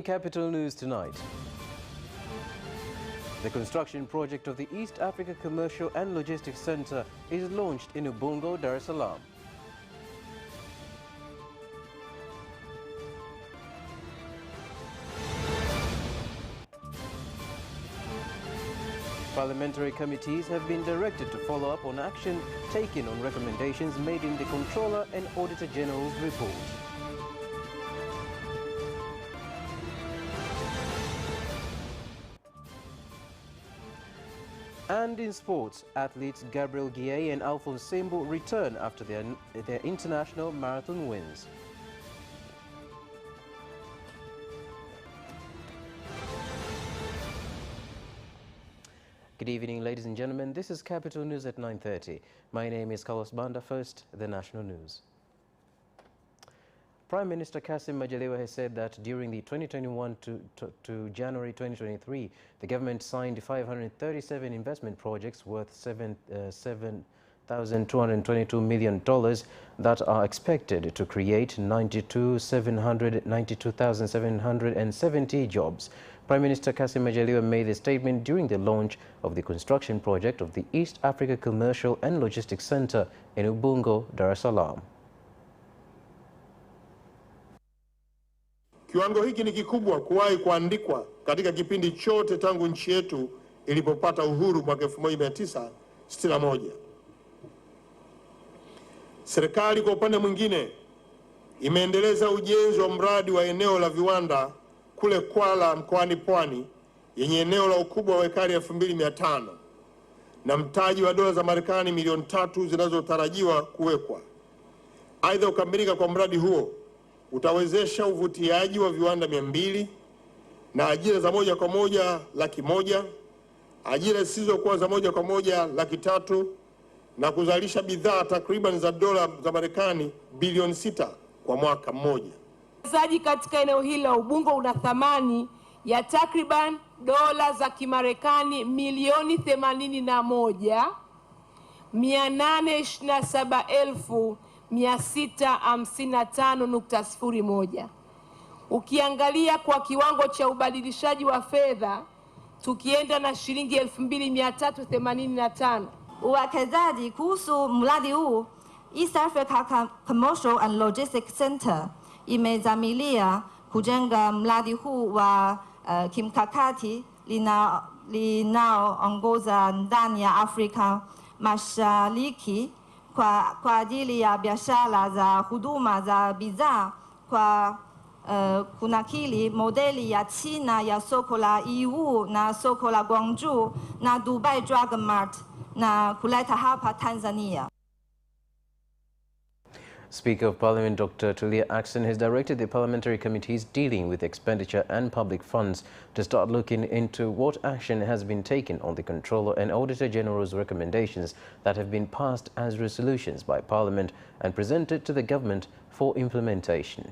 Capital News tonight. The construction project of the East Africa Commercial and Logistics Center is launched in Ubungo, Dar es Salaam. Parliamentary committees have been directed to follow up on action taken on recommendations made in the Comptroller and Auditor General's report. And in sports, athletes Gabriel Gueye and Alphonse Sembo return after their international marathon wins. Good evening, ladies and gentlemen. This is Capital News at 9:30. My name is Carlos Banda. First, the national news. Prime Minister Kassim Majaliwa has said that during the 2021 to January 2023, the government signed 537 investment projects worth $7,222 million that are expected to create 92,770 jobs. Prime Minister Kassim Majaliwa made the statement during the launch of the construction project of the East Africa Commercial and Logistics Center in Ubungo, Dar es Salaam. Kiwango hiki ni kikubwa kuwahi kuandikwa katika kipindi chote tangu nchi yetu ilipopata uhuru mwaka 1961. Serikali kwa upande mwingine imeendeleza ujenzi wa mradi wa eneo la viwanda kule Kwala mkoani Pwani yenye eneo la ukubwa wa ekari 2500 na mtaji wa dola za Marekani milioni 3 zinazotarajiwa kuwekwa. Aidha, kukamilika kwa mradi huo utawezesha uvutiaji wa viwanda 200 na ajira za moja kwa moja 100,000, ajira zisizokuwa za moja kwa moja 300,000 na kuzalisha bidhaa takriban za dola za Marekani bilioni 6 kwa mwaka mmoja. Uwekezaji katika eneo hili la Ubungo una thamani ya takriban dola za Kimarekani milioni 81,827,655.01. Ukiangalia kwa kiwango cha ubadilishaji wa fedha tukienda na shilingi 2,385. Uwekezaji kuhusu mradi huu East Africa Commercial and Logistics Center imezamilia kujenga mradi huu wa kimkakati linaoongoza ndani ya Afrika Mashariki kwa ajili ya biashara za huduma za bidhaa kwa kunakili modeli ya China ya soko la EU na soko la Guangzhou na Dubai Dragon Mart na kuleta hapa Tanzania. Speaker of Parliament Dr. Tulia Ackson has directed the parliamentary committees dealing with expenditure and public funds to start looking into what action has been taken on the Comptroller and Auditor General's recommendations that have been passed as resolutions by Parliament and presented to the government for implementation.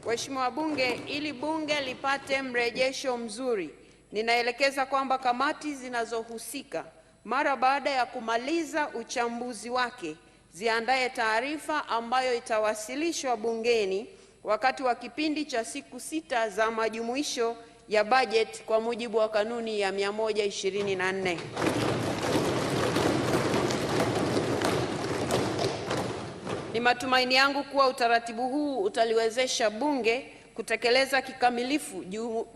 Waheshimiwa Bunge, ili Bunge lipate mrejesho mzuri, ninaelekeza kwamba kamati zinazohusika mara baada ya kumaliza uchambuzi wake ziandae taarifa ambayo itawasilishwa bungeni wakati wa kipindi cha siku 6 za majumuisho ya budget kwa mujibu wa kanuni ya 124. Ni matumaini yangu kuwa utaratibu huu utaliwezesha Bunge kutekeleza kikamilifu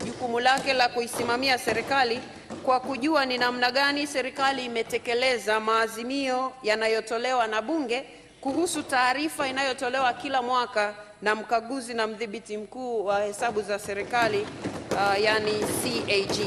jukumu lake la kuisimamia serikali kwa kujua ni namna gani serikali imetekeleza maazimio yanayotolewa na Bunge kuhusu taarifa inayotolewa kila mwaka na mkaguzi na mdhibiti mkuu wa hesabu za serikali yani CAG.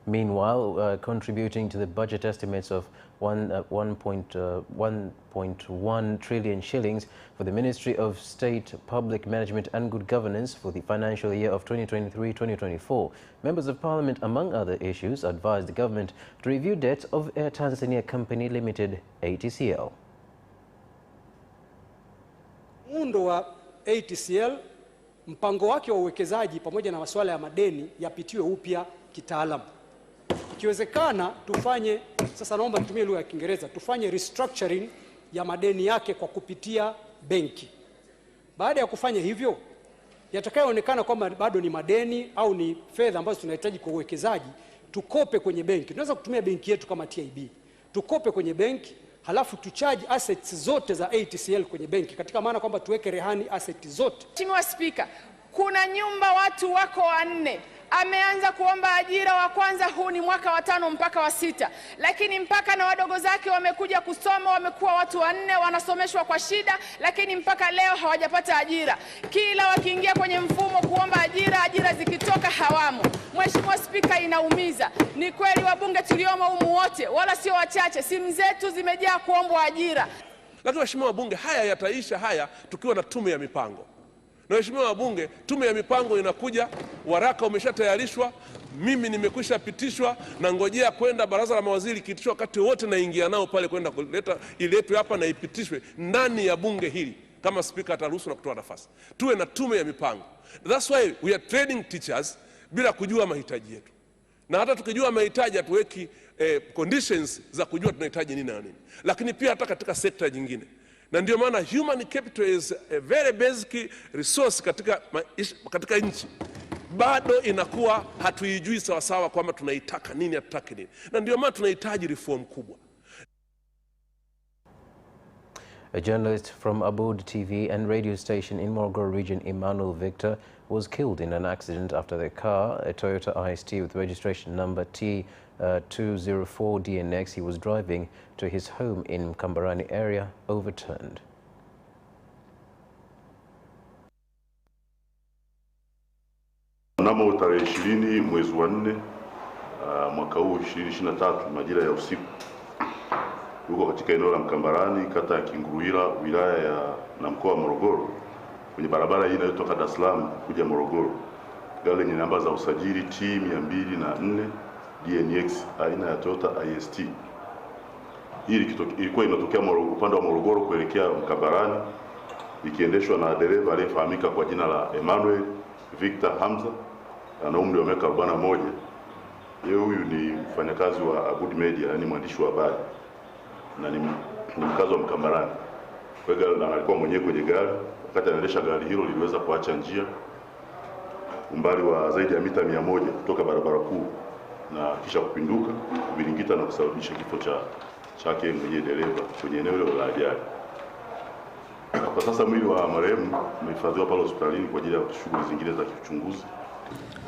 Meanwhile, contributing to the budget estimates of 1.1 trillion shillings for the Ministry of State, Public Management and Good Governance for the financial year of 2023-2024, members of Parliament, among other issues, advised the government to review debts of Air Tanzania Company Limited, ATCL. Muundo wa ATCL, mpango wake wa uwekezaji pamoja na masuala ya madeni yapitiwe upya kitaalamu. Ikiwezekana tufanye, sasa naomba nitumie lugha ya Kiingereza, tufanye restructuring ya madeni yake kwa kupitia benki. Baada ya kufanya hivyo, yatakayoonekana kwamba bado ni madeni au ni fedha ambazo tunahitaji kwa uwekezaji, tukope kwenye benki. Tunaweza kutumia benki yetu kama TIB. Tukope kwenye benki, halafu tucharge assets zote za ATCL kwenye benki, katika maana kwamba tuweke rehani assets zote. Mheshimiwa Spika, kuna nyumba watu wako 4. Ameanza kuomba ajira wa kwanza, huu ni mwaka wa 5 mpaka wa 6, lakini mpaka na wadogo zake wamekuja kusoma, wamekuwa watu 4, wanasomeshwa kwa shida, lakini mpaka leo hawajapata ajira. Kila wakiingia kwenye mfumo kuomba ajira, ajira zikitoka hawamo. Mheshimiwa Spika, inaumiza. Ni kweli wabunge tuliomo humu wote, wala sio wachache, simu zetu zimejaa kuombwa ajira. Lakini waheshimiwa wabunge, haya yataisha haya tukiwa na tume ya mipango. Na waheshimiwa wabunge, tume ya mipango inakuja, waraka umeshatayarishwa, mimi nimekwisha pitishwa, na ngojea kwenda baraza la mawaziri kitishwa, wakati wote naingia nao pale kwenda kuleta iletwe hapa na ipitishwe ndani ya bunge hili, kama spika ataruhusu na kutoa nafasi. Tuwe na tume ya mipango. That's why we are training teachers bila kujua mahitaji yetu. Na hata tukijua mahitaji hatuweki conditions za kujua tunahitaji nini na nini. Lakini pia hata katika sekta nyingine. Na ndio maana human capital is a very basic resource katika nchi. Bado inakuwa hatuijui sawa sawa kwamba tunaitaka nini, hatutaki nini. Na ndio maana tunahitaji reform kubwa. A journalist from Abood TV and radio station in Morogoro region, Emmanuel Victor, was killed in an accident after the car, a Toyota IST with registration number T204DNX he was driving to his home in Mkambarani area, overturned. Mnamo tarehe 20 mwezi wa 4 mwaka huu 2023 majira ya usiku, huko katika eneo la Mkambarani, kata ya Kinguruila, wilaya na mkoa wa Morogoro, kwenye barabara hii inayotoka Dar es Salaam kuja Morogoro, gari lenye namba za usajili T204 DNX aina ya Toyota IST. Hii ilikuwa inatokea upande wa Morogoro kuelekea Mkambarani, ikiendeshwa na dereva aliyefahamika kwa jina la Emmanuel Victor Hamza, ana umri wa miaka 41. Yeye huyu ni mfanyakazi wa Abood Media, yani mwandishi wa habari, na ni mkazi wa Mkambarani. Kwa hiyo alikuwa mwenyewe kwenye gari. Wakati anaendesha gari hilo, liliweza kuacha njia umbali wa zaidi ya mita 100 kutoka barabara kuu na kisha kupinduka, kuviringita na kusababisha kifo chake mwenyewe dereva kwenye eneo hilo la ajali. Kwa sasa mwili wa marehemu umehifadhiwa pale hospitalini kwa ajili ya shughuli zingine za kiuchunguzi.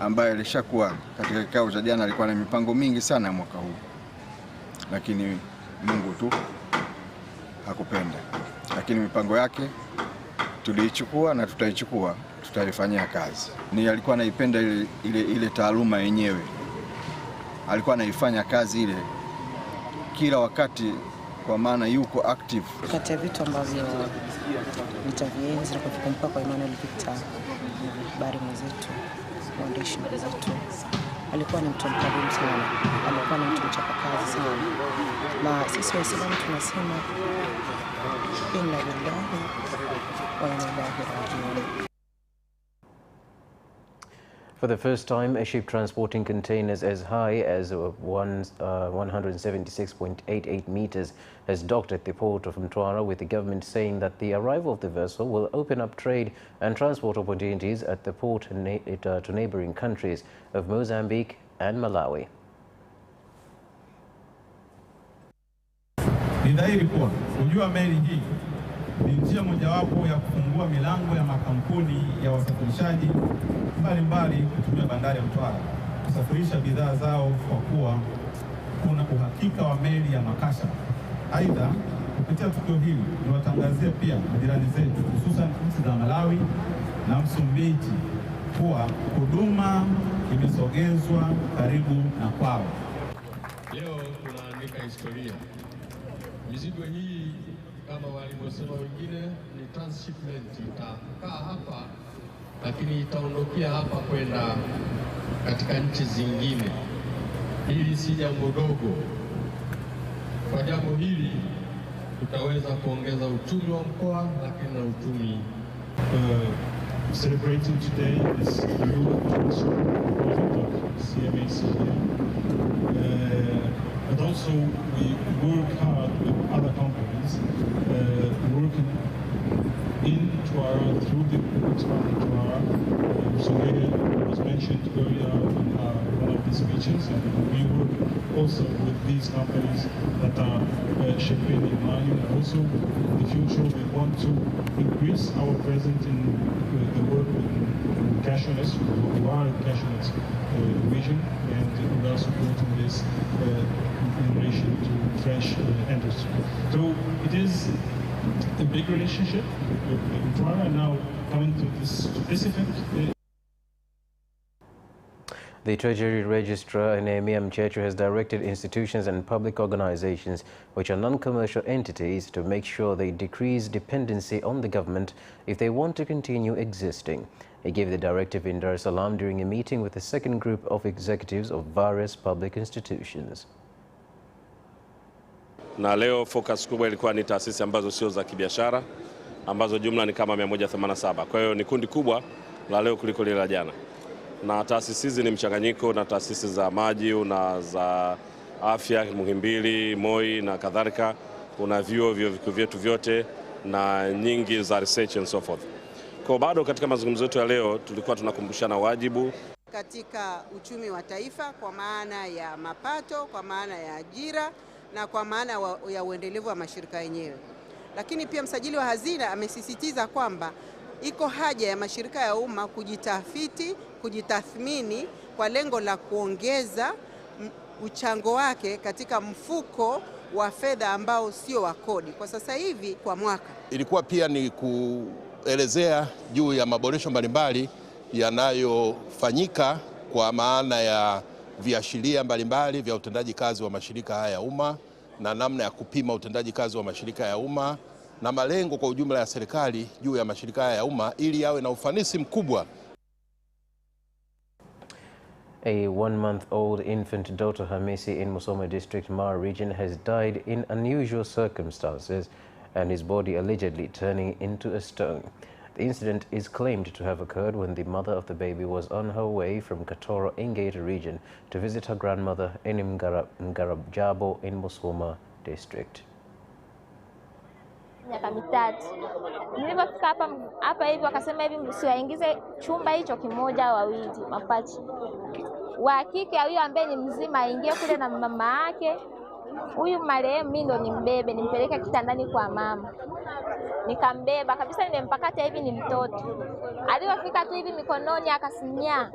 Ambaye alishakuwa katika kikao cha jana alikuwa na mipango mingi sana mwaka huu, lakini Mungu tu hakupenda. Lakini mipango yake tuliichukua na tutaichukua, tutaifanyia kazi. Alikuwa anaipenda ile taaluma yenyewe, alikuwa anaifanya kazi ile kila wakati, kwa maana yuko active. Kati ya vitu ambavyo nitavienzi na kuvikumbuka kwa Emmanuel Victor, habari mwenzetu, mwandishi mwenzetu, alikuwa ni mtu mkarimu sana, alikuwa ni mtu mchapakazi sana, na sisi Waislamu tunasema inna lillahi wa inna ilaihi rajiun. For the first time, a ship transporting containers as high as 176.88 meters has docked at the port of Mtwara, with the government saying that the arrival of the vessel will open up trade and transport opportunities at the port to neighboring countries of Mozambique and Malawi. Ni dhahiri kuwa kujua meli hii ni njia mojawapo ya kufungua milango ya makampuni ya wasafirishaji mbalimbali kutumia bandari ya Mtwara kusafirisha bidhaa zao, kwa kuwa kuna uhakika wa meli ya makasha. Aidha, kupitia tukio hili tunawatangazia pia majirani zetu, hususan nchi za Malawi na Msumbiji, kuwa huduma imesogezwa karibu na kwao. Leo tunaandika historia. Mizigo hii kama walivyosema wengine ni transshipment, itakaa hapa lakini itaondokea hapa kwenda katika nchi zingine. Hili si jambo dogo. Kwa jambo hili tutaweza kuongeza uchumi wa mkoa, lakini na uchumi Celebrating today this new project of CMAC here. And also we work hard with other companies Mtwara through the expanded Mtwara. Songea was mentioned earlier in one of the speeches, and we work also with these companies that are shipping in mining. And also in the future we want to increase our presence in the work with cashew-nuts, who are in cashew-nuts region, and we are supporting this in relation to French industry. So it is a big relationship with Mtwara. Now coming to this specific. The Treasury Registrar, Nehemiah Mchechu, has directed institutions and public organizations which are non-commercial entities to make sure they decrease dependency on the government if they want to continue existing. He gave the directive in Dar es Salaam during a meeting with a second group of executives of various public institutions. Na leo focus kubwa ilikuwa ni taasisi ambazo sio za kibiashara, ambazo jumla ni kama 187. Kwa hiyo ni kundi kubwa la leo kuliko lile la jana. Na taasisi hizi ni mchanganyiko na taasisi za maji, una za afya, Muhimbili, Moi na kadhalika, una vyuo vyetu vyote na nyingi za research and so forth. Kwa bado katika mazungumzo yetu ya leo tulikuwa tunakumbushana wajibu katika uchumi wa taifa, kwa maana ya mapato, kwa maana ya ajira na kwa maana ya uendelevu wa mashirika yenyewe. Lakini pia msajili wa hazina amesisitiza kwamba iko haja ya mashirika ya umma kujitafiti, kujitathmini kwa lengo la kuongeza uchango wake katika mfuko wa fedha ambao sio wa kodi. Kwa sasa hivi kwa mwaka ilikuwa pia ni kuelezea juu ya maboresho mbalimbali yanayofanyika kwa maana ya viashiria mbalimbali vya utendaji kazi wa mashirika haya ya umma na namna ya kupima utendaji kazi wa mashirika ya umma na malengo kwa ujumla ya serikali juu ya mashirika haya ya umma ili yawe na ufanisi mkubwa. A one-month-old infant daughter Hamisi in Musoma District, Mara region, has died in unusual circumstances and his body allegedly turning into a stone. The incident is claimed to have occurred when the mother of the baby was on her way from Katoro Ingate region to visit her grandmother in Ngarabjabo in Musoma District. Miaka mitatu. Nilipofika hapa hivi wakasema hivi msiwaingize chumba hicho kimoja wawili mapacha. Wa kike huyo ambaye ni mzima aingie kule na mama yake. Huyu marehemu mimi ndo nimbebe nimpeleke kitandani kwa mama. Nikambeba kabisa, nimempakata hivi ni mtoto. Alipofika tu hivi mikononi akasinyaa.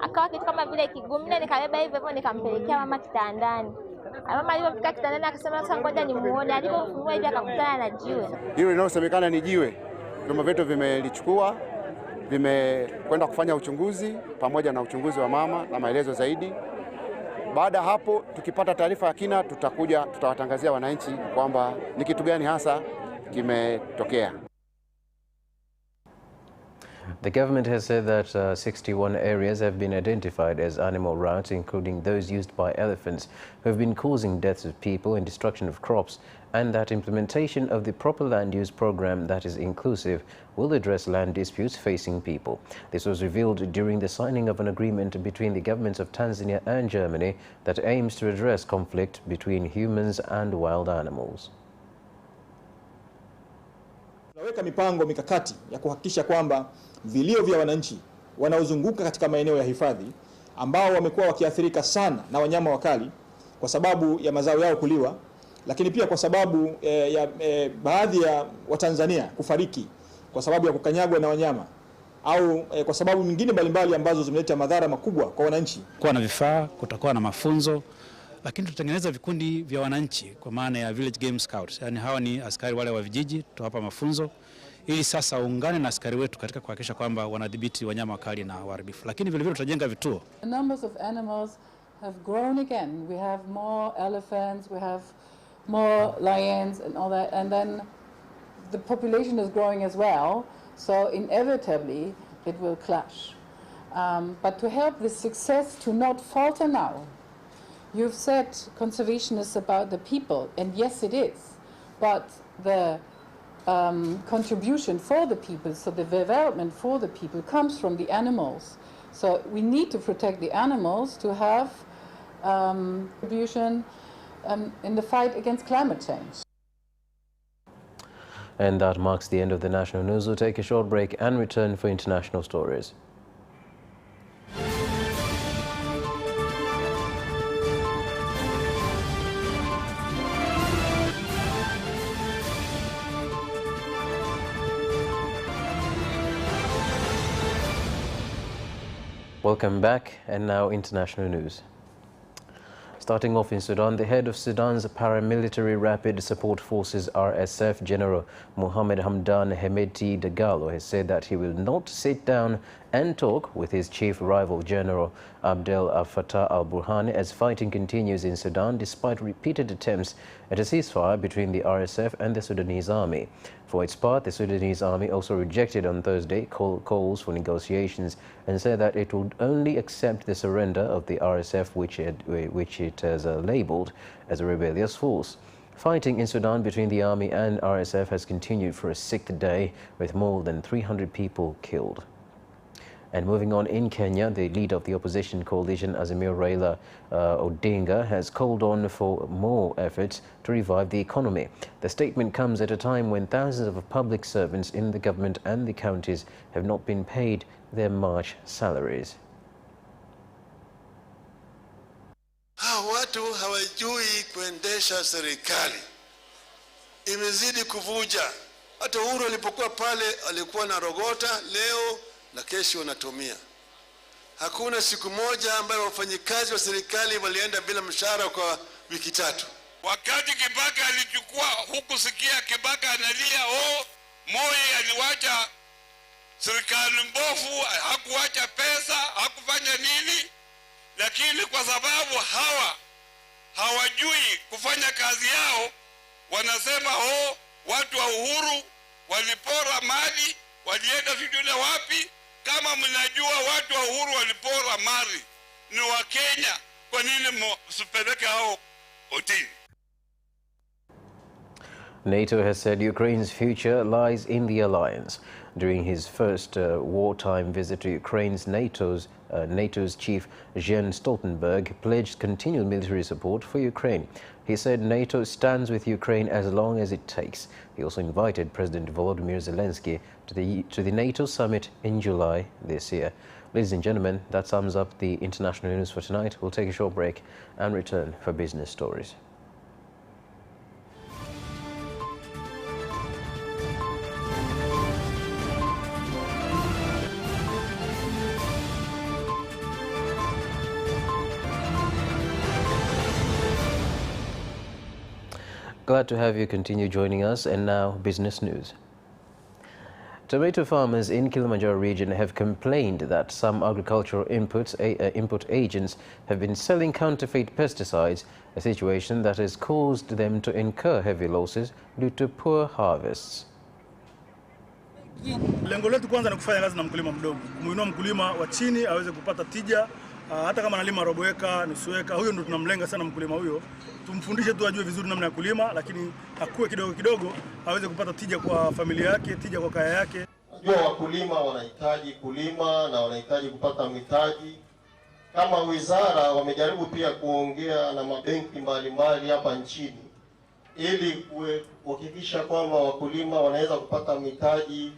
Akawa kitu kama vile kigumile, nikabeba hivyo hivyo nikampelekea mama kitandani. Mama alipofika kitandani akasema sasa ngoja nimuone. Alipofungua hivi akakutana na jiwe. Hilo linalosemekana ni jiwe. Vyombo vyetu vimelichukua, vimekwenda kufanya uchunguzi pamoja na uchunguzi wa mama na maelezo zaidi. Baada hapo tukipata taarifa ya kina tutawatangazia wananchi kwamba ni kitu gani hasa kimetokea. The government has said that 61 areas have been identified as animal routes, including those used by elephants, who have been causing deaths of people and destruction of crops, and that implementation of the proper land use program that is inclusive will address land disputes facing people. This was revealed during the signing of an agreement between the governments of Tanzania and Germany that aims to address conflict between humans and wild animals. Tunaweka mipango mikakati ya kuhakikisha kwamba vilio vya wananchi wanaozunguka katika maeneo ya hifadhi ambao wamekuwa wakiathirika sana na wanyama wakali kwa sababu ya mazao yao kuliwa, lakini pia kwa sababu baadhi ya Watanzania kufariki kwa sababu ya kukanyagwa na wanyama au kwa sababu nyingine mbalimbali ambazo zimeleta madhara makubwa kwa wananchi. Kuwa na vifaa, kutakuwa na mafunzo, lakini tutengeneza vikundi vya wananchi kwa maana ya village game scouts. Yani hawa ni askari wale wa vijiji, tutawapa mafunzo ili sasa ungane na askari wetu katika kuhakikisha kwamba wanadhibiti wanyama wakali na waharibifu. Lakini vile vile tutajenga vituo. The numbers of animals have grown again. We have more elephants, we have more lions and all that, and then the population is growing as well, so inevitably it will clash. But to help this success to not falter now, you've said conservation is about the people, and yes it is, but the contribution for the people, so the development for the people comes from the animals. So we need to protect the animals to have contribution in the fight against climate change. And that marks the end of the national news. We'll take a short break and return for international stories. Welcome back, and now international news. Starting off in Sudan, the head of Sudan's paramilitary rapid support forces RSF General Mohamed Hamdan Hemeti Dagalo has said that he will not sit down and talk with his chief rival General Abdel Fattah al-Burhan as fighting continues in Sudan despite repeated attempts at a ceasefire between the RSF and the Sudanese army. For its part, the Sudanese army also rejected on Thursday calls for negotiations and said that it would only accept the surrender of the RSF, which it has labeled as a rebellious force. Fighting in Sudan between the army and RSF has continued for a sixth day, with more than 300 people killed. And moving on, in Kenya, the leader of the opposition coalition, Azimio Raila Odinga, has called on for more efforts to revive the economy. The statement comes at a time when thousands of public servants in the government and the counties have not been paid their March salaries. Watu hawajui kuendesha serikali. Imezidi kuvuja. Hata Uhuru alipokuwa pale alikuwa na rogota, leo na kesho wanatumia. Hakuna siku moja ambayo wafanyikazi wa serikali walienda bila mshahara kwa wiki 3. Wakati Kibaka alichukua, hukusikia Kibaka analia, Moi aliwacha serikali mbovu, hakuwacha pesa, hakufanya nini. Lakini kwa sababu hawajui kufanya kazi yao, wanasema watu wa Uhuru walipora mali, walienda sijui wapi. Kama mnajua watu wa Uhuru walipora mali ni wa Kenya, kwa nini msipeleke hao kotini? NATO has said Ukraine's future lies in the alliance. During his first wartime visit to Ukraine, NATO's chief Jens Stoltenberg pledged continued military support for Ukraine. He said NATO stands with Ukraine as long as it takes. He also invited President Volodymyr Zelensky to the NATO summit in July this year. Ladies and gentlemen, that sums up the international news for tonight. We'll take a short break and return for business stories. Glad to have you continue joining us, and now business news. Tomato farmers in Kilimanjaro region have complained that some agricultural input agents have been selling counterfeit pesticides, a situation that has caused them to incur heavy losses due to poor harvests. Lengo letu kwanza ni kufanya kazi na mkulima mdogo, kumuinua mkulima wa chini aweze kupata tija, hata kama analima robo eka, nusu eka, huyo ndo tunamlenga sana mkulima huyo. Tumfundishe tu ajue vizuri namna ya kulima, lakini akue kidogo kidogo aweze kupata tija kwa familia yake, tija kwa kaya yake. Najua wakulima wanahitaji kulima na wanahitaji kupata mitaji. Kama wizara wamejaribu pia kuongea na mabenki mbalimbali hapa nchini ili kuhakikisha kwamba wakulima wanaweza kupata mitaji.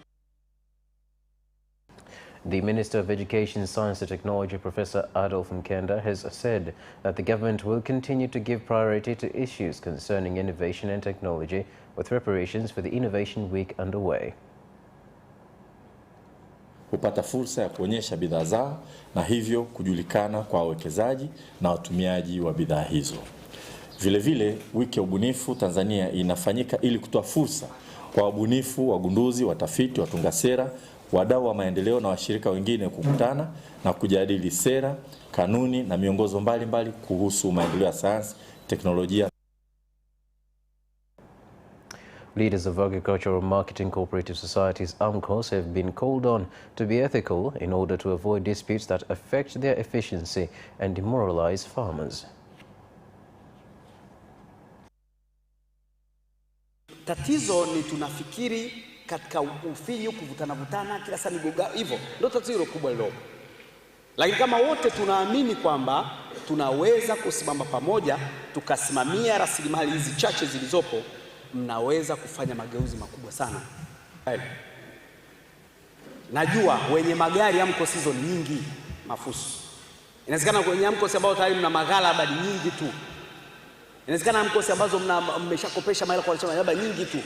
The Minister of Education, Science and Technology, Professor Adolf Mkenda, has said that the government will continue to give priority to issues concerning innovation and technology, with preparations for the Innovation Week underway. Kupata fursa ya kuonyesha bidhaa zao na hivyo kujulikana kwa wawekezaji na watumiaji wa bidhaa hizo. Vile vile, wiki ya ubunifu Tanzania inafanyika ili kutoa fursa kwa wabunifu, wagunduzi, watafiti, watunga sera, wadau wa maendeleo na washirika wengine kukutana na kujadili sera, kanuni na miongozo mbalimbali kuhusu maendeleo ya sayansi, teknolojia. Leaders of agricultural marketing cooperative societies, AMCOS, have been called on to be ethical in order to avoid disputes that affect their efficiency and demoralize farmers. Tatizo ni tunafikiri katika ufinyu, kuvutana kila saa migogoro, hivyo ndio tatizo kubwa lilopo. Lakini kama wote tunaamini kwamba tunaweza kusimama pamoja tukasimamia rasilimali hizi chache zilizopo, mnaweza kufanya mageuzi makubwa sana. Najua wenye magari hamko season nyingi mafuso. Inawezekana kwenye hamko ambao tayari mna maghala labda nyingi tu. Inawezekana hamko ambazo mmeshakopesha mahela kwa labda nyingi tu.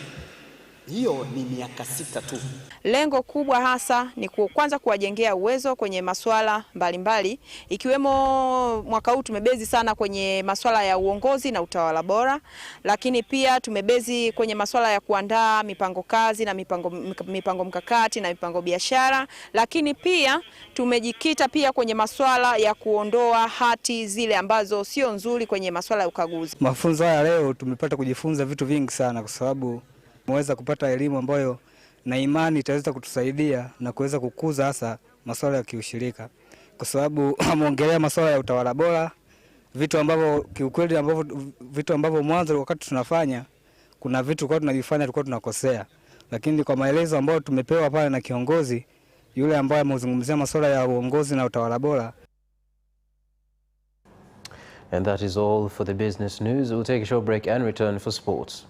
Hiyo ni miaka 6 tu. Lengo kubwa hasa ni kwanza kuwajengea uwezo kwenye masuala mbalimbali, ikiwemo mwaka huu tumebezi sana kwenye masuala ya uongozi na utawala bora, lakini pia tumebezi kwenye masuala ya kuandaa mipango kazi na mipango mkakati na mipango biashara, lakini pia tumejikita pia kwenye masuala ya kuondoa hati zile ambazo sio nzuri kwenye masuala ya ukaguzi. Mafunzo haya leo tumepata kujifunza vitu vingi sana, kwa sababu tumeweza kupata elimu ambayo na imani itaweza kutusaidia na kuweza kukuza hasa masuala ya kiushirika, kwa sababu ameongelea masuala ya utawala bora, vitu ambavyo kiukweli vitu ambavyo mwanzo wakati tunafanya kuna vitu kwa tunavifanya tulikuwa tunakosea, lakini kwa maelezo ambayo tumepewa pale na kiongozi yule ambaye amezungumzia masuala ya uongozi na utawala bora. And that is all for the business news. We'll take a short break and return for sports.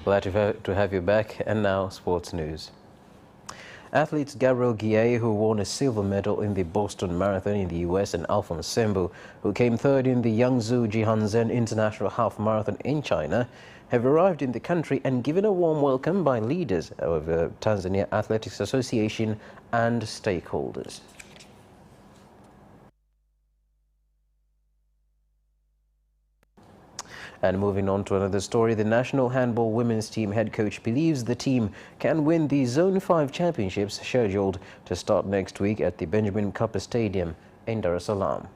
Glad to have you back, and now sports news. Athletes Gabriel Guillet, who won a silver medal in the Boston Marathon in the US, and Alphonse Sembo, who came third in the Yangzhou Jihanzhen International Half Marathon in China, have arrived in the country and given a warm welcome by leaders of the Tanzania Athletics Association and stakeholders. And moving on to another story, the national handball women's team head coach believes the team can win the Zone 5 championships scheduled to start next week at the Benjamin Mkapa Stadium in Dar es Salaam.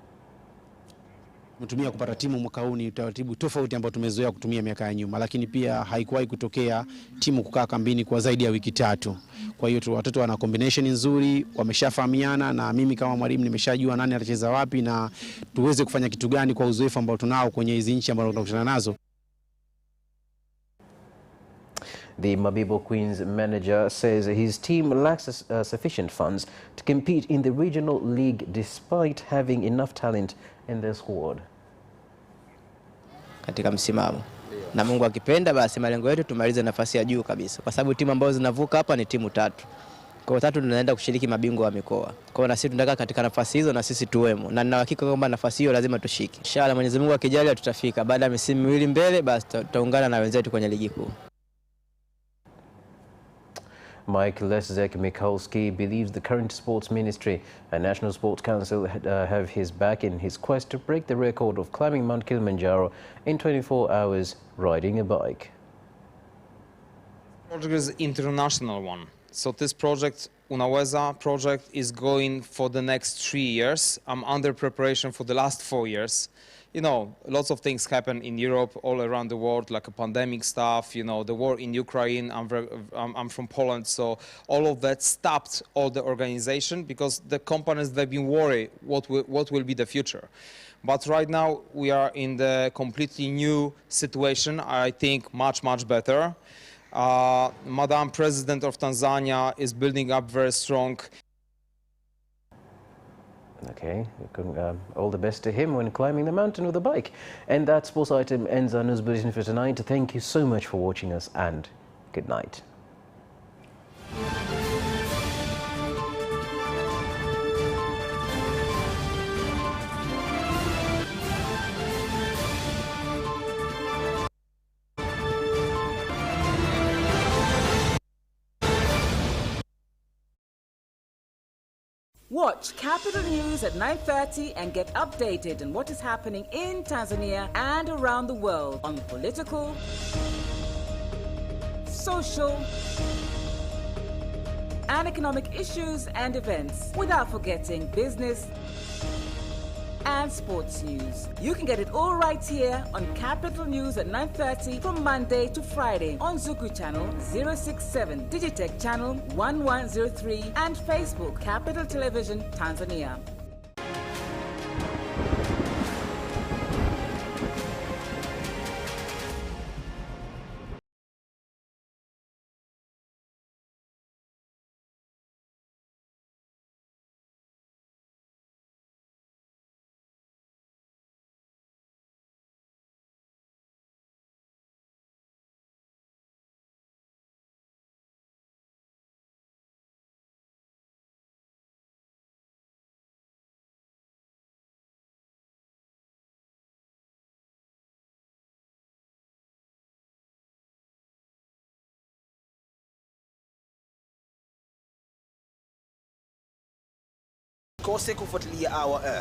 Tumetumia kupata timu mwaka huu ni utaratibu tofauti ambao tumezoea kutumia miaka ya nyuma, lakini pia haikuwahi kutokea timu kukaa kambini kwa zaidi ya wiki 3. Kwa hiyo watoto wana combination nzuri, wameshafahamiana, na mimi kama mwalimu nimeshajua nani atacheza wapi na tuweze kufanya kitu gani kwa uzoefu ambao tunao kwenye hizi nchi ambazo tunakutana nazo. The Mabibo Queens manager says his team lacks sufficient funds to compete in the regional league despite having enough talent in their squad. Katika msimamo. Na Mungu akipenda basi malengo yetu tumalize nafasi ya juu kabisa, kwa sababu timu ambazo zinavuka hapa ni timu 3. Kwa 3 tunaenda kushiriki mabingwa wa mikoa. Kwa hiyo na sisi tunataka katika nafasi hizo na sisi tuwemo. Na nina hakika kwamba nafasi hiyo lazima tushike. Inshallah Mwenyezi Mungu akijalia tutafika. Baada ya misimu miwili mbele basi tutaungana na wenzetu kwenye ligi kuu. Mike Leszek-Mikulski believes the current sports ministry and National Sports Council have his back in his quest to break the record of climbing Mount Kilimanjaro in 24 hours riding a bike. The project is an international one. So this project, Unaweza project, is going for the next 3 years. I'm under preparation for the last 4 years. You know, lots of things happen in Europe, all around the world, like a pandemic stuff, you know, the war in Ukraine. I'm from Poland, so all of that stopped all the organization because the companies, they've been worried what will be the future. But right now we are in the completely new situation, I think much better. Madam President of Tanzania is building up very strong. Okay, all the best to him when climbing the mountain with a bike. And that sports item ends our news bulletin for tonight. Thank you so much for watching us, and good night. Watch Capital News at 9:30 and get updated on what is happening in Tanzania and around the world on political, social, and economic issues and events, without forgetting business and sports news. You can get it all right here on Capital News at 9:30 from Monday to Friday on Zuku Channel 067, Digitech Channel 1103, and Facebook Capital Television Tanzania. Kose kufuatilia Our Earth